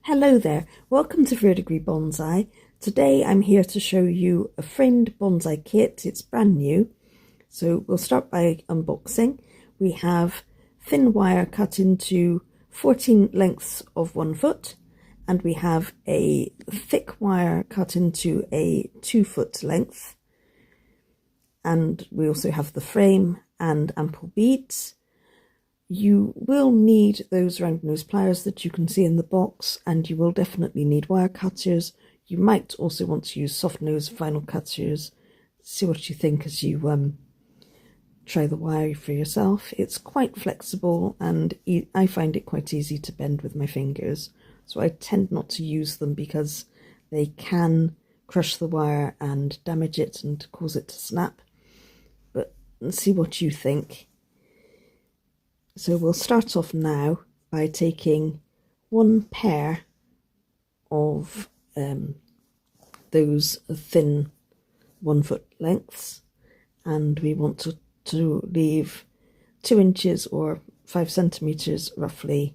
Hello there, welcome to Verdigris Bonsai. Today I'm here to show you a framed bonsai kit. It's brand new. So we'll start by unboxing. We have thin wire cut into 14 lengths of 1 foot, and we have a thick wire cut into a 2 foot length. And we also have the frame and ample beads. You will need those round nose pliers that you can see in the box, and you will definitely need wire cutters. You might also want to use soft nose vinyl cutters. See what you think as you try the wire for yourself. It's quite flexible and I find it quite easy to bend with my fingers, so I tend not to use them because they can crush the wire and damage it and cause it to snap. But see what you think. So we'll start off now by taking one pair of those thin 1 foot lengths, and we want to leave 2 inches or 5 centimeters roughly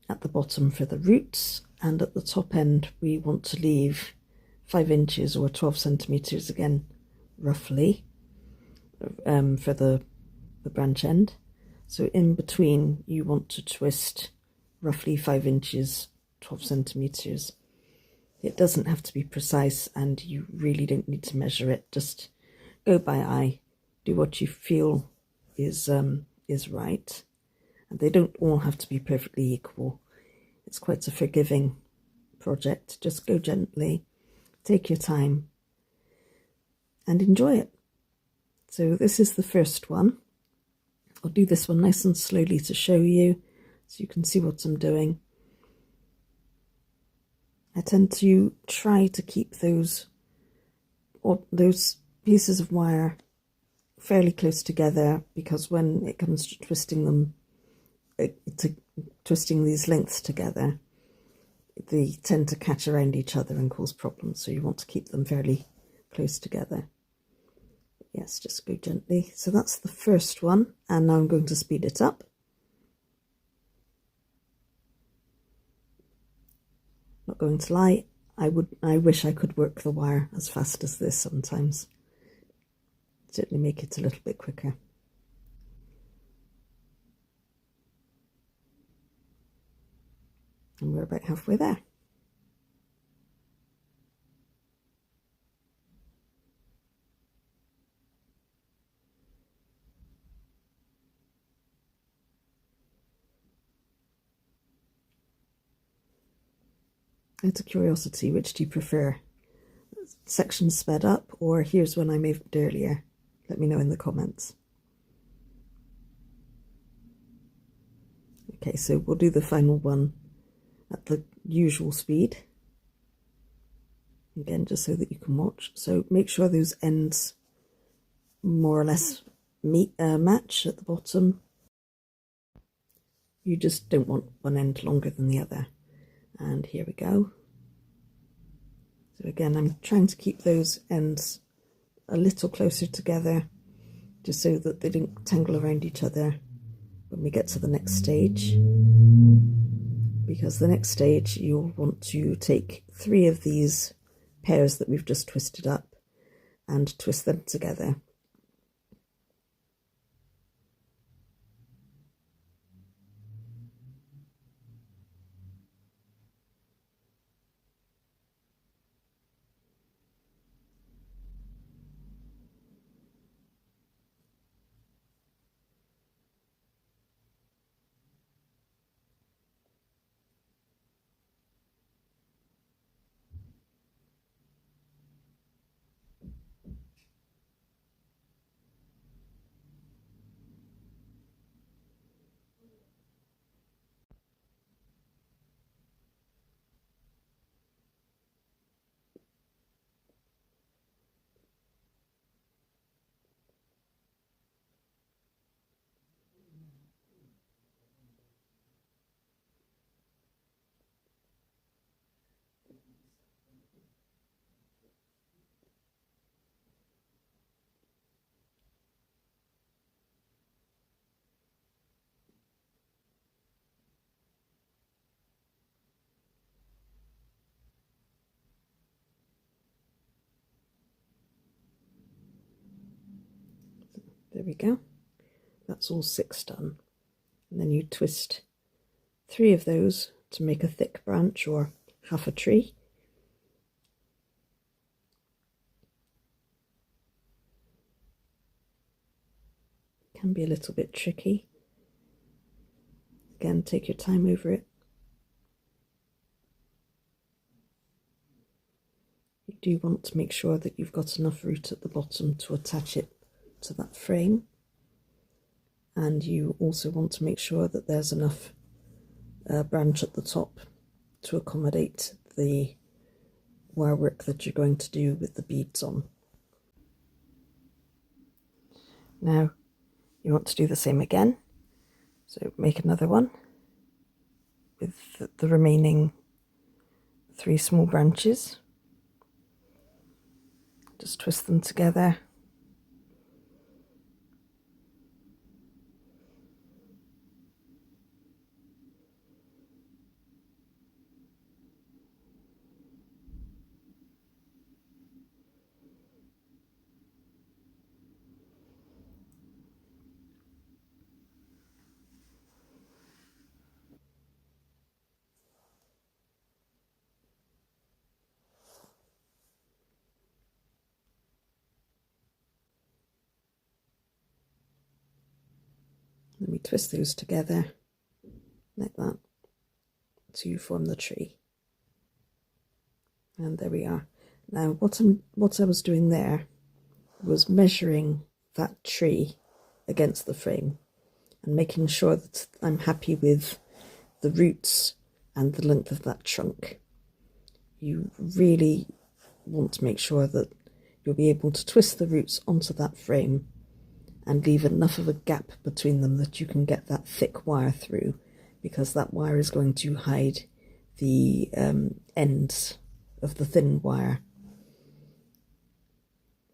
at the bottom for the roots, and at the top end we want to leave 5 inches or 12 centimeters again roughly for the branch end. So in between you want to twist roughly 5 inches, 12 centimeters. It doesn't have to be precise and you really don't need to measure it. Just go by eye, do what you feel is right. And they don't all have to be perfectly equal. It's quite a forgiving project. Just go gently, take your time and enjoy it. So this is the first one. I'll do this one nice and slowly to show you so you can see what I'm doing. I tend to try to keep those pieces of wire fairly close together, because when it comes to twisting them, twisting these lengths together, they tend to catch around each other and cause problems, so you want to keep them fairly close together. Yes, just go gently. So that's the first one, and now I'm going to speed it up. Not going to lie, I wish I could work the wire as fast as this sometimes. Certainly make it a little bit quicker. And we're about halfway there. Out of curiosity, which do you prefer? Sections sped up, or here's one I made earlier? Let me know in the comments. Okay, so we'll do the final one at the usual speed. Again, just so that you can watch. So make sure those ends more or less match at the bottom. You just don't want one end longer than the other. And here we go. So again, I'm trying to keep those ends a little closer together, just so that they don't tangle around each other when we get to the next stage. Because the next stage you'll want to take 3 of these pairs that we've just twisted up and twist them together. There we go. That's all 6 done. And then you twist 3 of those to make a thick branch or half a tree. Can be a little bit tricky. Again, take your time over it. You do want to make sure that you've got enough root at the bottom to attach it to that frame. And you also want to make sure that there's enough branch at the top to accommodate the wire work that you're going to do with the beads on. Now you want to do the same again, so make another one with the remaining 3 small branches. Just twist them together. Then we twist those together like that to form the tree. And there we are. Now what I was doing there was measuring that tree against the frame and making sure that I'm happy with the roots and the length of that trunk. You really want to make sure that you'll be able to twist the roots onto that frame and leave enough of a gap between them that you can get that thick wire through, because that wire is going to hide the ends of the thin wire,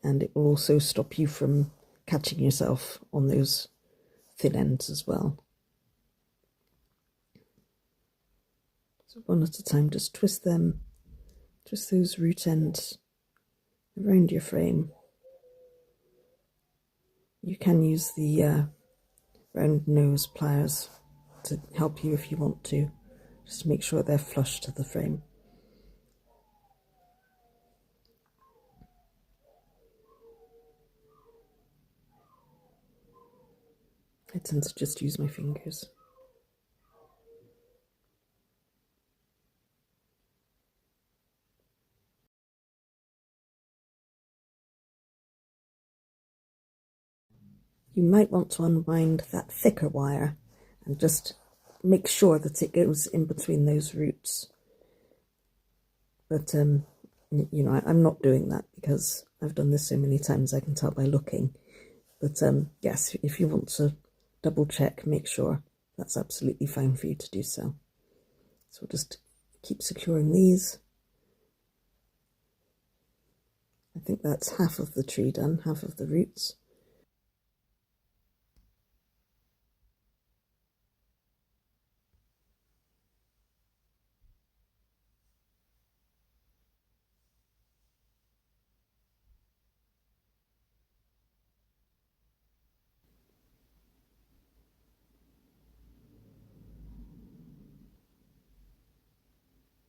and it will also stop you from catching yourself on those thin ends as well. So one at a time, just twist those root ends around your frame. You can use the round nose pliers to help you if you want to, just to make sure they're flush to the frame. I tend to just use my fingers. You might want to unwind that thicker wire and just make sure that it goes in between those roots. But, you know, I'm not doing that because I've done this so many times, I can tell by looking. But, yes, if you want to double check, make sure, that's absolutely fine for you to do so. So we'll just keep securing these. I think that's half of the tree done, half of the roots.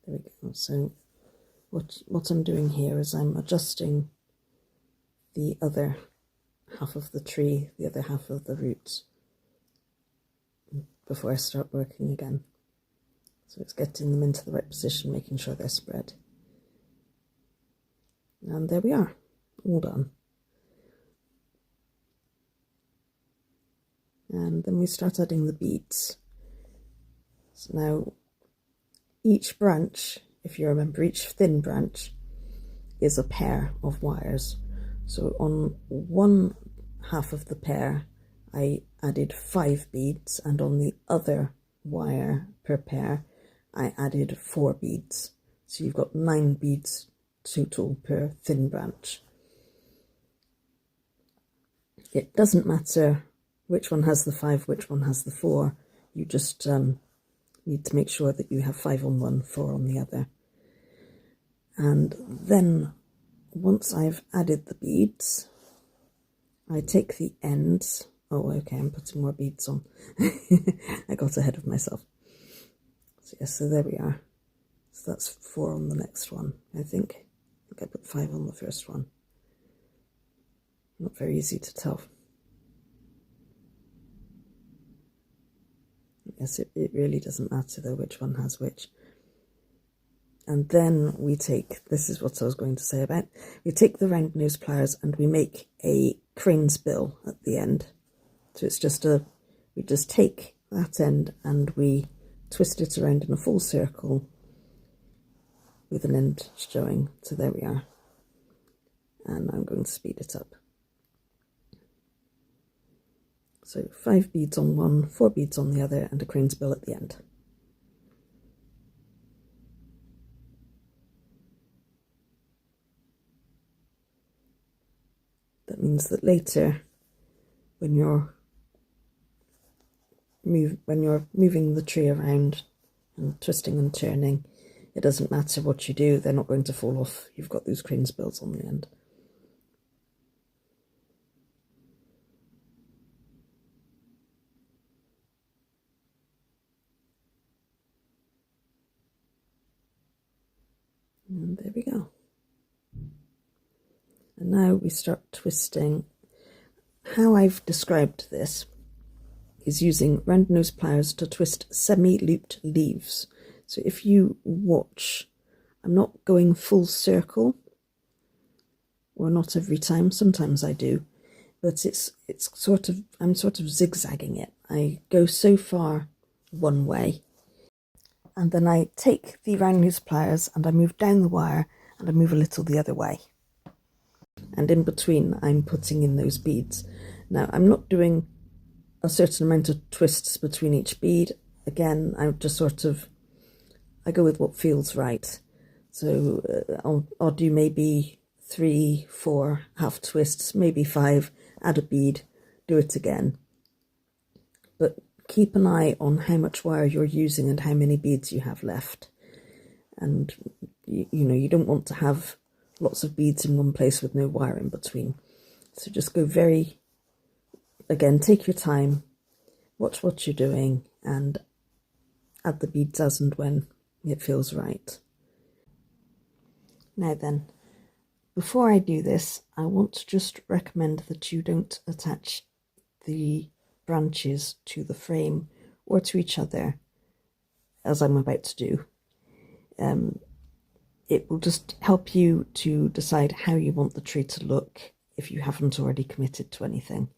There we go. So what I'm doing here is I'm adjusting the other half of the tree, the other half of the roots, before I start working again. So it's getting them into the right position, making sure they're spread. And there we are, all done. And then we start adding the beads. So now each branch, if you remember, each thin branch is a pair of wires. So on one half of the pair I added 5 beads, and on the other wire per pair I added 4 beads. So you've got 9 beads total per thin branch. It doesn't matter which one has the 5, which one has the 4. You just need to make sure that you have 5 on one, 4 on the other. And then once I've added the beads, I take the ends. Oh, okay, I'm putting more beads on. I got ahead of myself. So yes, so there we are. So that's 4 on the next one, I think. I put 5 on the first one. Not very easy to tell. Yes, it really doesn't matter though which one has which. And then we take, this is what I was going to say about, we take the round nose pliers and we make a crane's bill at the end. So it's just we just take that end and we twist it around in a full circle with an end showing. So there we are. And I'm going to speed it up. So 5 beads on one, 4 beads on the other, and a crane's bill at the end. That means that later, when you're moving the tree around and twisting and turning, it doesn't matter what you do, they're not going to fall off. You've got those crane's bills on the end. And there we go. And now we start twisting. How I've described this is using round nose pliers to twist semi-looped leaves. So if you watch, I'm not going full circle, or not every time, sometimes I do, but it's sort of, I'm sort of zigzagging it. I go so far one way, and then I take the round nose pliers and I move down the wire and I move a little the other way. And in between I'm putting in those beads. Now I'm not doing a certain amount of twists between each bead. Again, I just I go with what feels right. So I'll do maybe 3, 4 half twists, maybe 5, add a bead, do it again. But keep an eye on how much wire you're using and how many beads you have left. And you know, you don't want to have lots of beads in one place with no wire in between. So just go again, take your time, watch what you're doing, and add the beads as and when it feels right. Now then, before I do this, I want to just recommend that you don't attach the branches to the frame or to each other, as I'm about to do. It will just help you to decide how you want the tree to look if you haven't already committed to anything.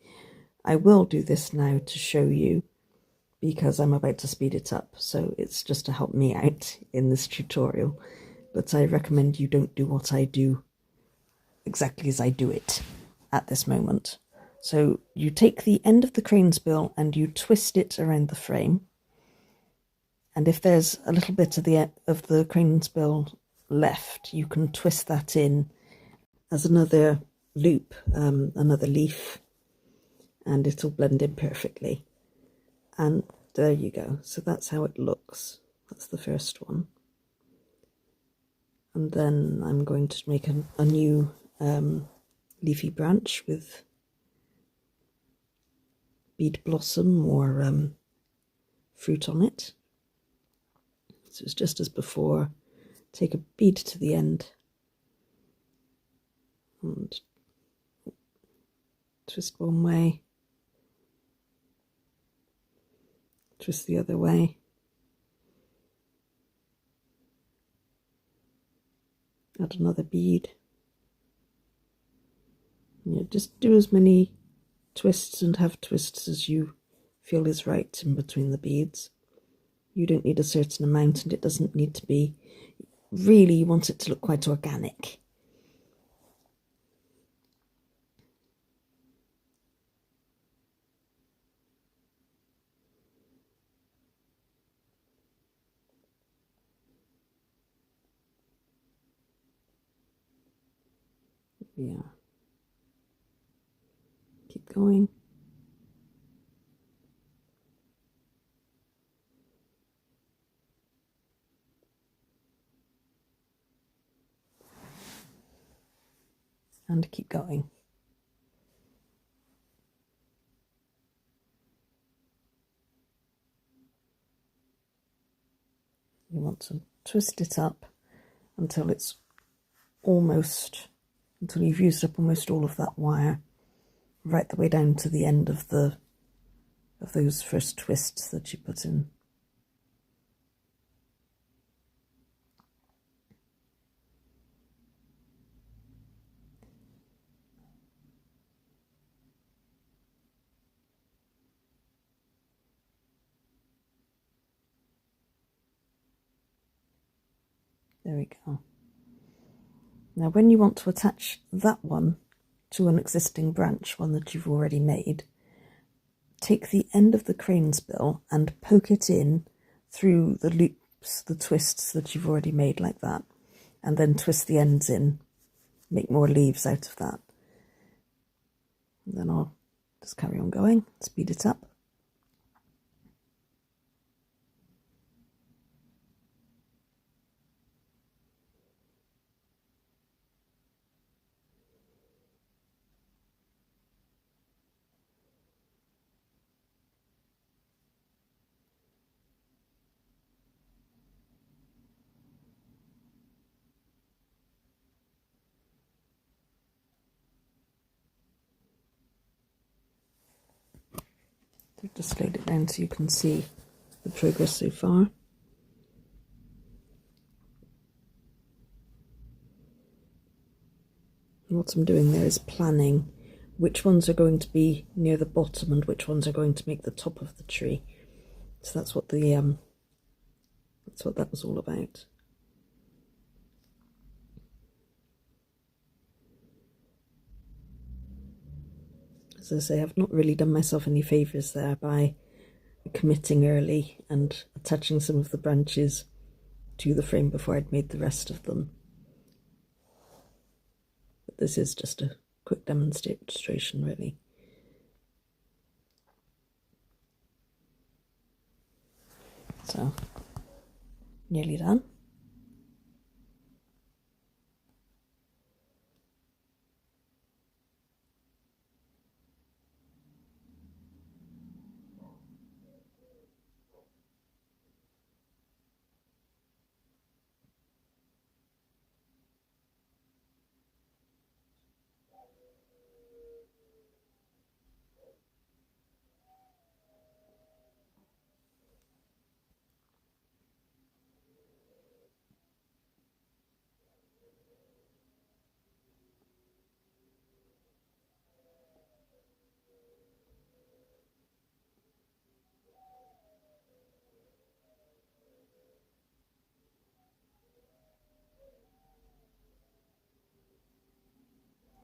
I will do this now to show you because I'm about to speed it up, so it's just to help me out in this tutorial. But I recommend you don't do what I do exactly as I do it at this moment. So you take the end of the crane's bill and you twist it around the frame. And if there's a little bit of the crane's bill left, you can twist that in as another loop, another leaf, and it'll blend in perfectly. And there you go. So that's how it looks. That's the first one. And then I'm going to make a new leafy branch with bead blossom or fruit on it. So it's just as before. Take a bead to the end and twist one way, twist the other way, add another bead. Yeah, just do as many twists and half twists as you feel is right in between the beads. You don't need a certain amount, and it doesn't need to be, really you want it to look quite organic. Yeah. Keep going. And keep going. want to twist it up until it's almost, until you've used up almost all of that wire, right the way down to the end of those first twists that you put in. There we go. Now when you want to attach that one to an existing branch, one that you've already made, take the end of the crane's bill and poke it in through the loops, the twists that you've already made like that, and then twist the ends in, make more leaves out of that. And then I'll just carry on going, speed it up. So just slowed it down so you can see the progress so far. And what I'm doing there is planning which ones are going to be near the bottom and which ones are going to make the top of the tree. So that's what that was all about. As I say, I've not really done myself any favours there by committing early and attaching some of the branches to the frame before I'd made the rest of them. But this is just a quick demonstration, really. So, nearly done.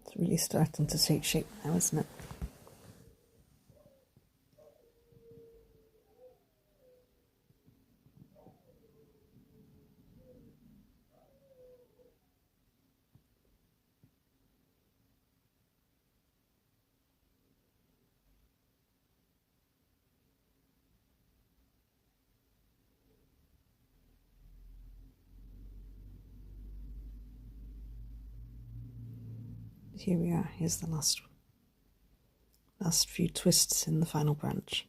It's really starting to take shape now, isn't it? Here we are, here's the last few twists in the final branch.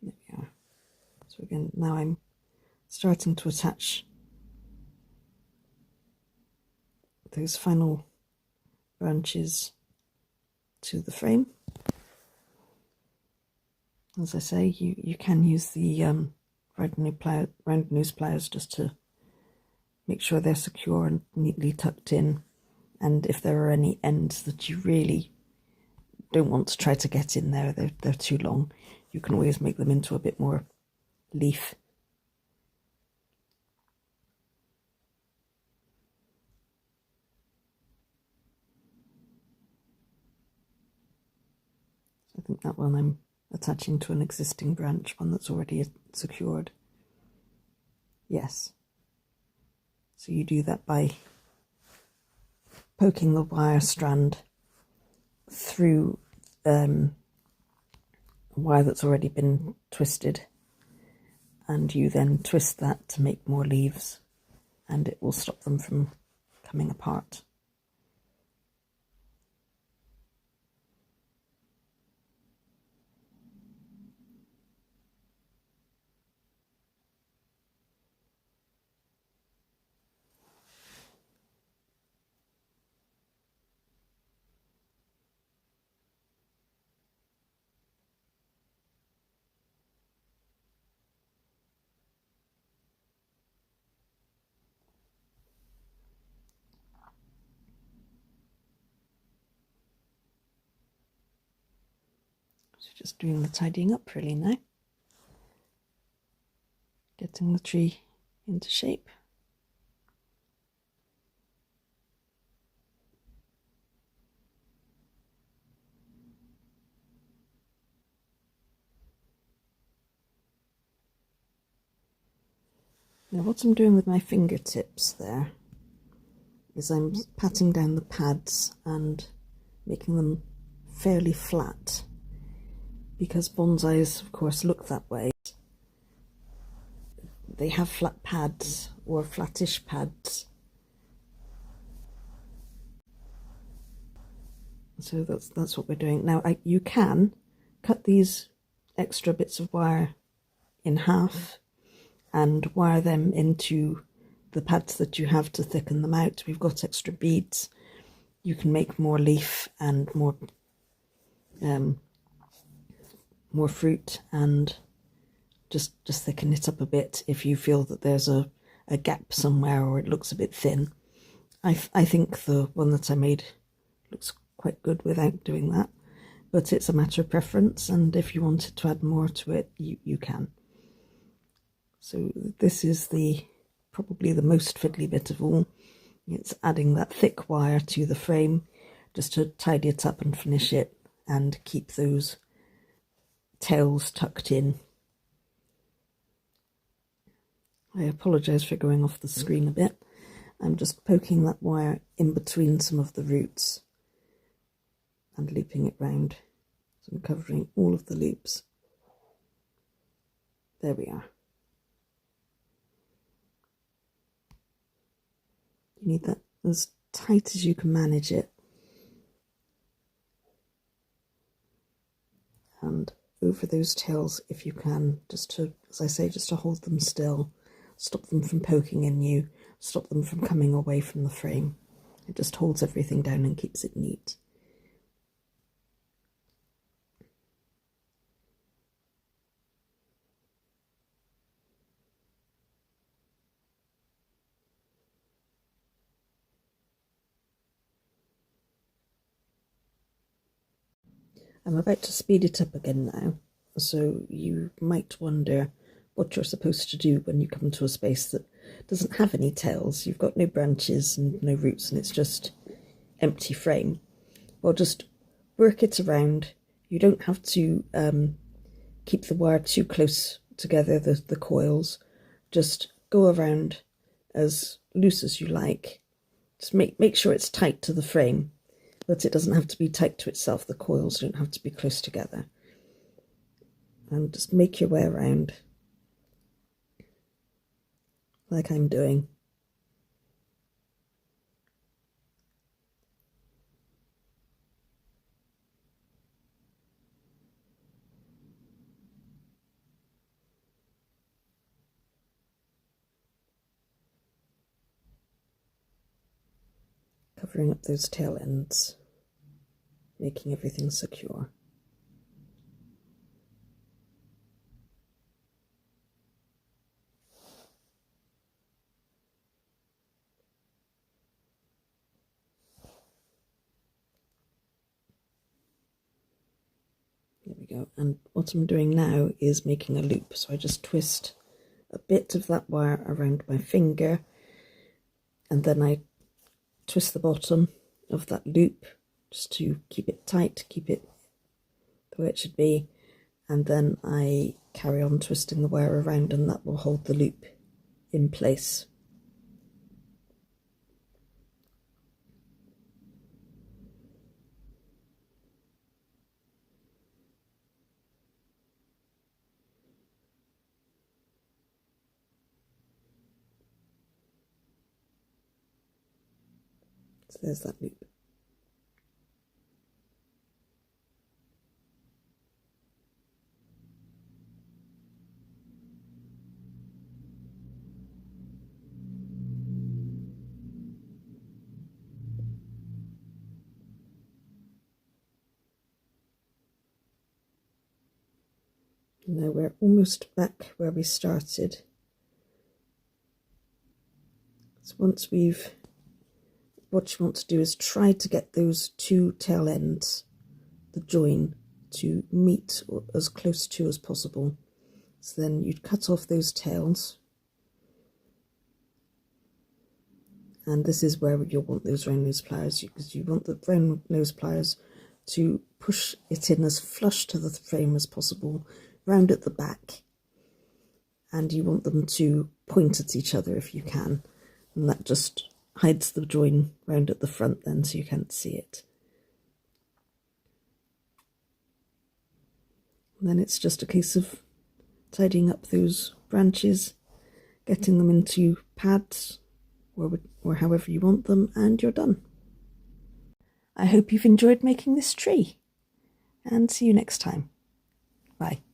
There we are. So again, now I'm starting to attach those final branches to the frame. As I say, you can use the round nose pliers just to make sure they're secure and neatly tucked in, and if there are any ends that you really don't want to try to get in there, they're too long, you can always make them into a bit more leaf. I think that one I'm attaching to an existing branch, one that's already secured. Yes. So you do that by poking the wire strand through a wire that's already been twisted, and you then twist that to make more leaves, and it will stop them from coming apart. So just doing the tidying up really now, getting the tree into shape. Now what I'm doing with my fingertips there is I'm patting down the pads and making them fairly flat, because bonsais of course look that way. They have flat pads or flattish pads. So that's what we're doing. Now you can cut these extra bits of wire in half and wire them into the pads that you have to thicken them out. We've got extra beads. You can make more leaf and more fruit, and just thicken it up a bit if you feel that there's a gap somewhere or it looks a bit thin. I think the one that I made looks quite good without doing that, but it's a matter of preference, and if you wanted to add more to it, you can. So this is probably the most fiddly bit of all. It's adding that thick wire to the frame just to tidy it up and finish it and keep those tails tucked in. I apologise for going off the screen a bit. I'm just poking that wire in between some of the roots and looping it round. So I'm covering all of the loops. There we are. You need that as tight as you can manage it. And over those tails if you can, just to, as I say, just to hold them still, stop them from poking in you, stop them from coming away from the frame. It just holds everything down and keeps it neat. I'm about to speed it up again now, so you might wonder what you're supposed to do when you come to a space that doesn't have any tails. You've got no branches and no roots, and it's just empty frame. Well, just work it around. You don't have to keep the wire too close together, the coils. Just go around as loose as you like. Just make sure it's tight to the frame, but it doesn't have to be tight to itself. The coils don't have to be close together. And just make your way around like I'm doing. Covering up those tail ends, making everything secure. There we go. And what I'm doing now is making a loop. So I just twist a bit of that wire around my finger, and then I twist the bottom of that loop just to keep it tight, keep it the way it should be, and then I carry on twisting the wire around, and that will hold the loop in place. So there's that loop. Now we're almost back where we started. So once what you want to do is try to get those two tail ends, the join, to meet or as close to as possible. So then you'd cut off those tails, and this is where you'll want those round nose pliers, because you want the round nose pliers to push it in as flush to the frame as possible, round at the back, and you want them to point at each other if you can, and that just hides the join round at the front then, so you can't see it. And then it's just a case of tidying up those branches, getting them into pads or however you want them, and you're done. I hope you've enjoyed making this tree, and see you next time. Bye.